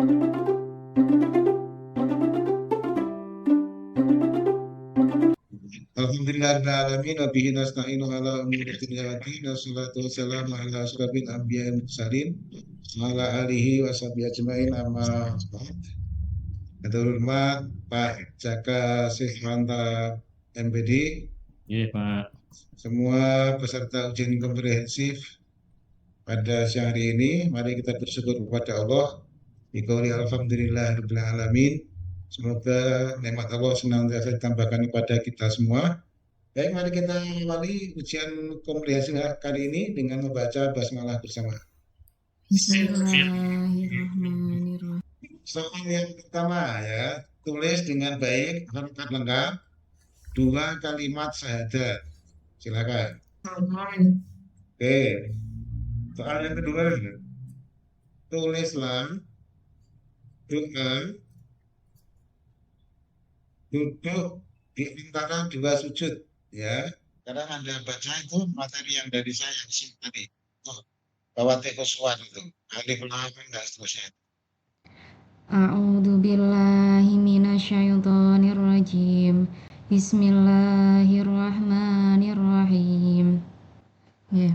Alhamdulillahirrahmanirrahim. Wa bihi nasta'inu ala umuri dunya wa din. Wassalatu wassalamu ala asyrafil anbiya'i wal mursalin wa ala alihi wa sahbihi ajmain amma ba'd. Hatur hormat Pak Jaka Sihmanta MPD, Iya, Pak. semua peserta ujian komprehensif pada siang hari ini, mari kita bersyukur kepada Allah. Biqauli alhamdulillahirabbil alamin. Semoga nikmat Allah senantiasa ditambahkan kepada kita semua. Baik, mari kita awali ujian komprehensif kali ini dengan membaca basmalah bersama. Bismillahirrahmanirrahim. Soal yang pertama ya, tulis dengan baik harokat lengkap, 2 kalimat syahadat. Silakan. Oke, soal yang kedua, tulislah doa duduk di antara 2 sujud ya. Karena Anda baca itu materi yang dari saya di sini tadi. Bahwa tekoswar itu, alif lam dan seterusnya. A'udzu billahi minasyaitonir rajim. Bismillahirrahmanirrahim. Ya.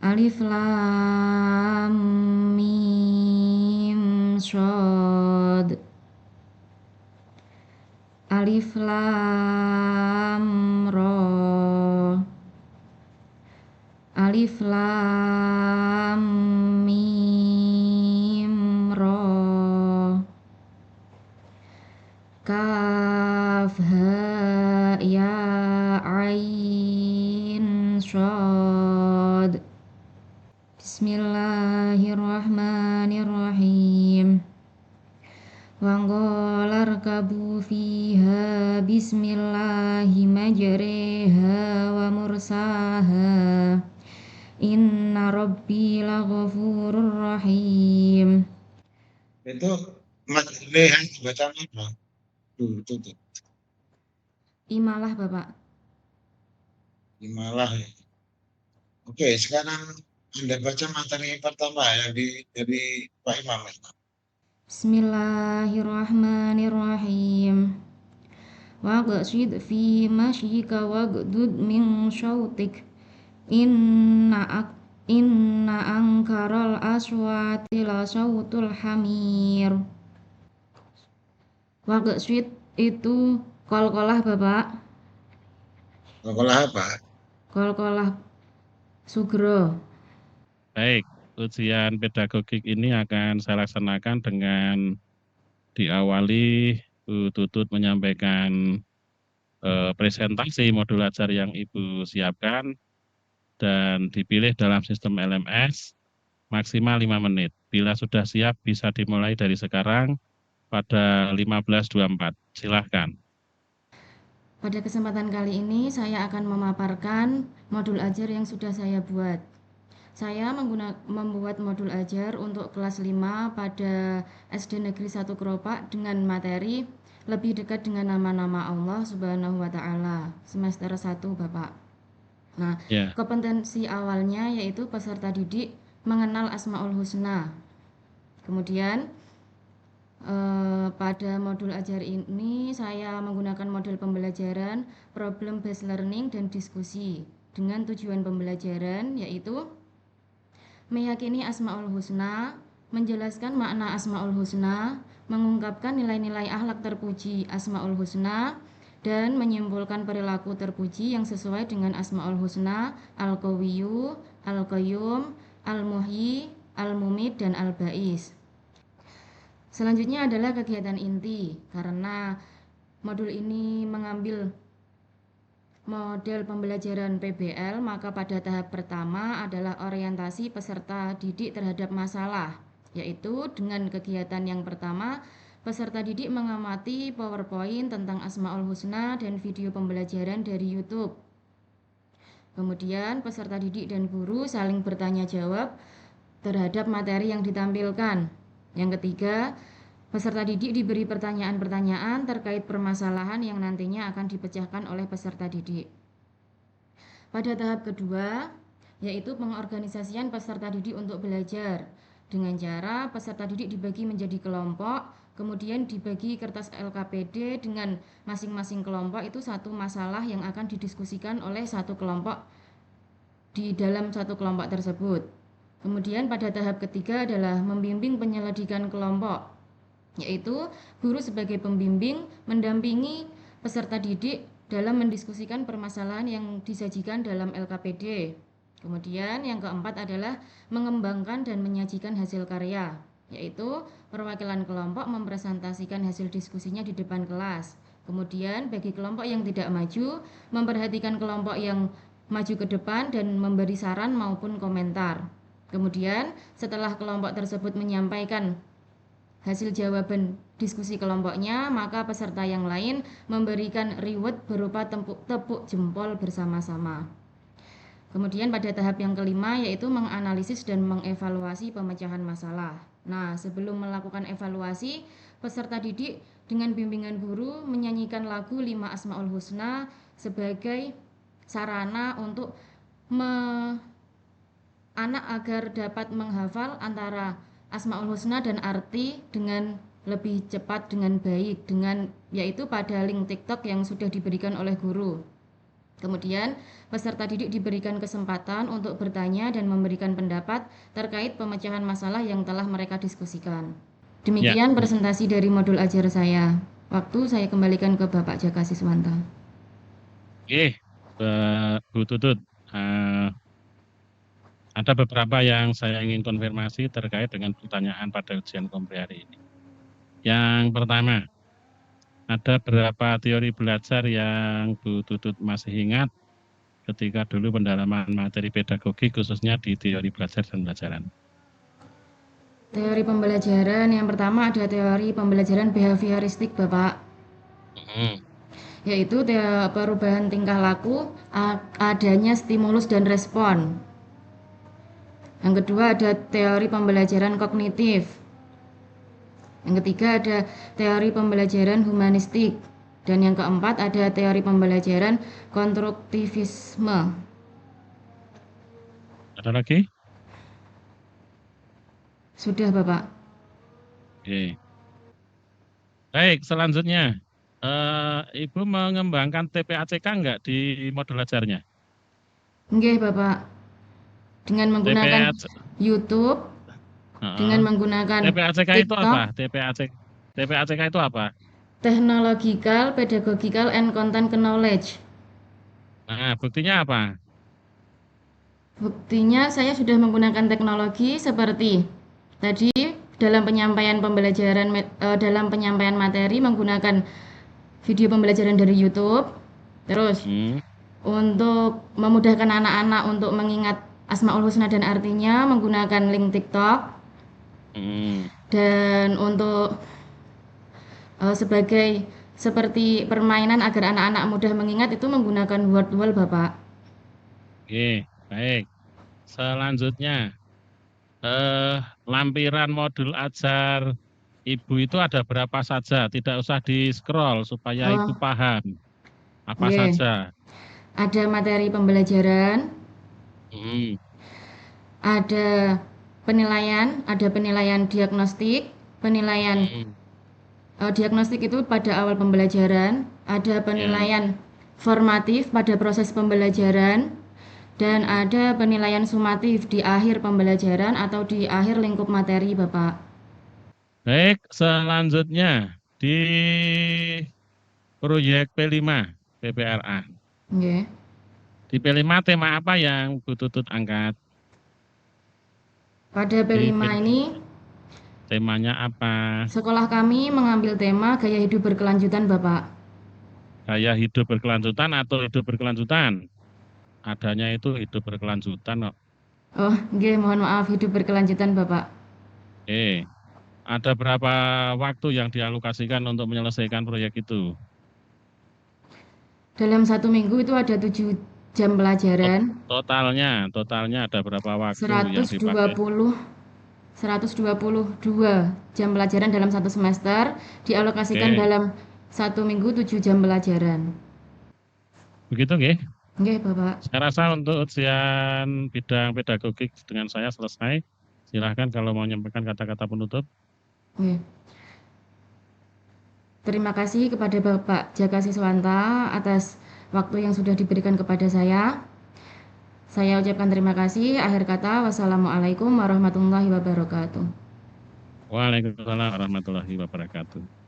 Alif lam mim shad. Alif lam ra. Alif lam mim ra. Kaf ha ya ain shad. Bismillahirrahmanirrahim. Wanggolarkabu fiha bismillahi majreha wa mursaha. Inna rabbi laghafurur rahim. Itu majlehan baca apa? Tuh. Imalah Bapak. Imalah ya. Oke, sekarang Anda baca materi pertama yang dari Pak Imam. Bismillahirrahmanirrahim. Waqsid fi masyika wagdud min syautik. Inna angkaral aswati la sautul hamir. Waqsid itu kolkolah Bapak. Kolkolah apa? Kolkolah sugro. Baik, ujian pedagogik ini akan saya laksanakan dengan diawali Bu Tutut menyampaikan presentasi modul ajar yang Ibu siapkan dan dipilih dalam sistem LMS maksimal 5 menit. Bila sudah siap bisa dimulai dari sekarang pada 15.24. Silahkan. Pada kesempatan kali ini saya akan memaparkan modul ajar yang sudah saya buat. Saya membuat modul ajar untuk kelas 5 pada SD Negeri 1 Keropak dengan materi lebih dekat dengan nama-nama Allah Subhanahu wa Ta'ala, semester 1 Bapak. Nah, kompetensi awalnya yaitu peserta didik mengenal Asmaul Husna. Kemudian pada modul ajar ini saya menggunakan model pembelajaran problem based learning dan diskusi dengan tujuan pembelajaran yaitu meyakini Asmaul Husna, menjelaskan makna Asmaul Husna, mengungkapkan nilai-nilai akhlak terpuji Asmaul Husna, dan menyimpulkan perilaku terpuji yang sesuai dengan Asmaul Husna, Al-Qawiyyu, Al-Qayyum, Al-Muhyi, Al-Mumit, dan Al-Ba'is. Selanjutnya adalah kegiatan inti, karena modul ini mengambil model pembelajaran PBL, maka pada tahap pertama adalah orientasi peserta didik terhadap masalah, yaitu dengan kegiatan yang pertama, peserta didik mengamati PowerPoint tentang Asmaul Husna dan video pembelajaran dari YouTube. Kemudian peserta didik dan guru saling bertanya jawab terhadap materi yang ditampilkan. Yang ketiga, peserta didik diberi pertanyaan-pertanyaan terkait permasalahan yang nantinya akan dipecahkan oleh peserta didik. Pada tahap kedua, yaitu pengorganisasian peserta didik untuk belajar. dengan cara peserta didik dibagi menjadi kelompok, kemudian dibagi kertas LKPD dengan masing-masing kelompok itu satu masalah yang akan didiskusikan oleh satu kelompok di dalam satu kelompok tersebut. Kemudian pada tahap ketiga adalah membimbing penyelidikan kelompok, yaitu guru sebagai pembimbing mendampingi peserta didik dalam mendiskusikan permasalahan yang disajikan dalam LKPD. Kemudian yang keempat adalah mengembangkan dan menyajikan hasil karya, yaitu perwakilan kelompok mempresentasikan hasil diskusinya di depan kelas. Kemudian bagi kelompok yang tidak maju, memperhatikan kelompok yang maju ke depan dan memberi saran maupun komentar. Kemudian setelah kelompok tersebut menyampaikan hasil jawaban diskusi kelompoknya, maka peserta yang lain memberikan reward berupa tepuk jempol bersama-sama. Kemudian pada tahap yang kelima yaitu menganalisis dan mengevaluasi pemecahan masalah. Nah, sebelum melakukan evaluasi, peserta didik dengan bimbingan guru menyanyikan lagu 5 Asmaul Husna sebagai sarana untuk anak agar dapat menghafal antara Asmaul Husna dan arti dengan lebih cepat, dengan baik, yaitu pada link TikTok yang sudah diberikan oleh guru. Kemudian peserta didik diberikan kesempatan untuk bertanya dan memberikan pendapat terkait pemecahan masalah yang telah mereka diskusikan. Demikian presentasi dari modul ajar saya. Waktu saya kembalikan ke Bapak Jaka Siswanta. Oke, Bu Tutut. Ada beberapa yang saya ingin konfirmasi terkait dengan pertanyaan pada ujian kompre hari ini. Yang pertama, ada berapa teori belajar yang Bu Tutut masih ingat ketika dulu pendalaman materi pedagogi khususnya di teori belajar dan pembelajaran? Teori pembelajaran yang pertama ada teori pembelajaran behavioristik, Bapak. Yaitu perubahan tingkah laku, adanya stimulus dan respon. Yang kedua ada teori pembelajaran kognitif. Yang ketiga ada teori pembelajaran humanistik. Dan yang keempat ada teori pembelajaran konstruktivisme. Ada lagi? Sudah, Bapak. Oke. Baik, selanjutnya. Ibu mengembangkan TPACK enggak di modul ajarnya? Enggak, Bapak. Dengan menggunakan YouTube, dengan menggunakan TPACK itu TikTok. apa? TPACK itu apa? Technological, Pedagogical, and Content Knowledge. Nah, buktinya apa? Buktinya saya sudah menggunakan teknologi seperti tadi dalam penyampaian pembelajaran, dalam penyampaian materi menggunakan video pembelajaran dari YouTube. Terus untuk memudahkan anak-anak untuk mengingat Asmaul Husna dan artinya menggunakan link TikTok. Dan untuk seperti permainan agar anak-anak mudah mengingat itu menggunakan word wall, Bapak. Oke, baik. Selanjutnya, lampiran modul ajar Ibu itu ada berapa saja? Tidak usah di-scroll supaya Ibu paham. Apa saja? Ada materi pembelajaran, ada penilaian diagnostik, diagnostik itu pada awal pembelajaran, ada penilaian formatif pada proses pembelajaran, dan ada penilaian sumatif di akhir pembelajaran atau di akhir lingkup materi, Bapak. Baik, selanjutnya di proyek P5 PPRA. Okay. Di P5 tema apa yang Bu Tutut angkat? Pada P5 ini temanya apa? Sekolah kami mengambil tema gaya hidup berkelanjutan, Bapak. Gaya hidup berkelanjutan atau hidup berkelanjutan? Adanya itu hidup berkelanjutan kok. Oh, nggih, mohon maaf, hidup berkelanjutan, Bapak. Ada berapa waktu yang dialokasikan untuk menyelesaikan proyek itu? Dalam 1 minggu itu ada 7 jam pelajaran. Totalnya ada berapa waktu yang dipakai? 122 jam pelajaran dalam 1 semester, dialokasikan dalam 1 minggu 7 jam pelajaran. Begitu nggih? Nggih, Bapak. Saya rasa untuk ujian bidang pedagogik dengan saya selesai. Silahkan kalau mau menyampaikan kata-kata penutup. Oke. Terima kasih kepada Bapak Jaka Siswanta atas waktu yang sudah diberikan kepada saya. Saya ucapkan terima kasih. Akhir kata, wassalamualaikum warahmatullahi wabarakatuh. Waalaikumsalam warahmatullahi wabarakatuh.